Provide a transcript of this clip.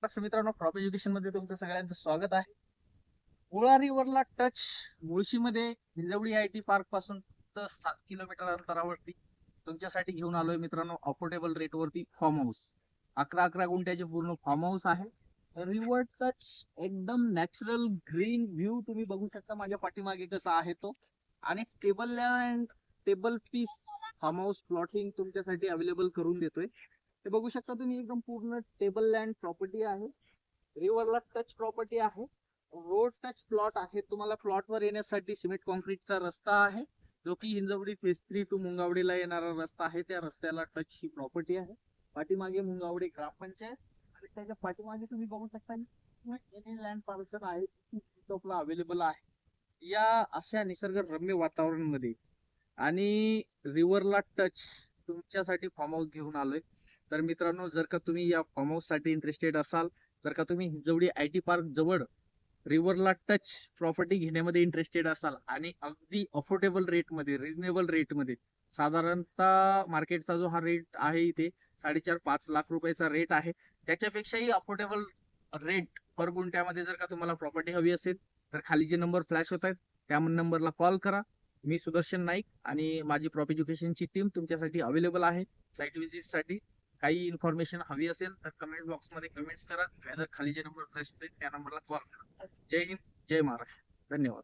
नमस्कार मित्रांनो, crop education मध्ये तुमचं सगळ्यांचं स्वागत आहे. मुळा रिव्हरला टच मुळशीमध्ये हिंजवडी आय टी पार्क पासून फक्त 7 किलोमीटर अंतरावरती तुमच्यासाठी घेऊन आलोय मित्रांनो, अफोर्डेबल रेट वरती फार्म हाऊस. 11 गुंठ्याचे पूर्ण फार्म हाऊस आहे. रिव्हर टच, एकदम नॅचरल ग्रीन व्ह्यू तुम्ही बघू शकता माझ्या पाठीमागे कसा आहे तो. आणि table land, table piece farm house plotting तुमच्यासाठी अवेलेबल करून देतोय. ते बघू शकता तुम्ही, एकदम पूर्ण टेबल लँड प्रॉपर्टी आहे. रिव्हरला टच प्रॉपर्टी आहे. रोड टच प्लॉट आहे. तुम्हाला प्लॉटवर येण्यासाठी सिमेंट कॉन्क्रीटचा रस्ता आहे, जो की हिंजवडी फेज 3 टू मुंगावडीला येणारा रस्ता आहे. त्या रस्त्याला टच ही प्रॉपर्टी आहे. पाठीमागे मुंगावडी ग्रामपंचायत आणि त्याच्या पाठीमागे तुम्ही बघू शकता एनी लँड पार्सल आहे, आपला अवेलेबल आहे. या अशा निसर्गरम्य वातावरणामध्ये आणि रिव्हरला टच तुमच्यासाठी फार्म हाऊस घेऊन आलोय. तर मित्रांनो, जर का तुम्ही या फार्म हाऊस साठी इंटरेस्टेड असाल, जर का तुम्ही हिंजवडी आय टी पार्क जवळ रिव्हरला टच प्रॉपर्टी घेण्यामध्ये इंटरेस्टेड असाल आणि अगदी अफोर्डेबल रेटमध्ये, रिझनेबल रेटमध्ये, साधारणतः मार्केटचा जो हा रेट आहे इथे 4.5-5 लाख रुपयाचा रेट आहे. त्याच्यापेक्षाही अफोर्डेबल रेट पर गुंठ्यामध्ये जर का तुम्हाला प्रॉपर्टी हवी असेल, तर खाली जे नंबर फ्लॅश होत आहेत त्या नंबरला कॉल करा. मी सुदर्शन नाईक आणि माझी क्रॉप एज्युकेशनची टीम तुमच्यासाठी अवेलेबल आहे साईट व्हिजिट साठी. काही इन्फॉर्मेशन हवी असेल तर कमेंट बॉक्स मध्ये कमेंट्स करा, खाली जे नंबर फ्लॅश होते त्या नंबरला कॉल करा. जय हिंद, जय महाराष्ट्र, धन्यवाद.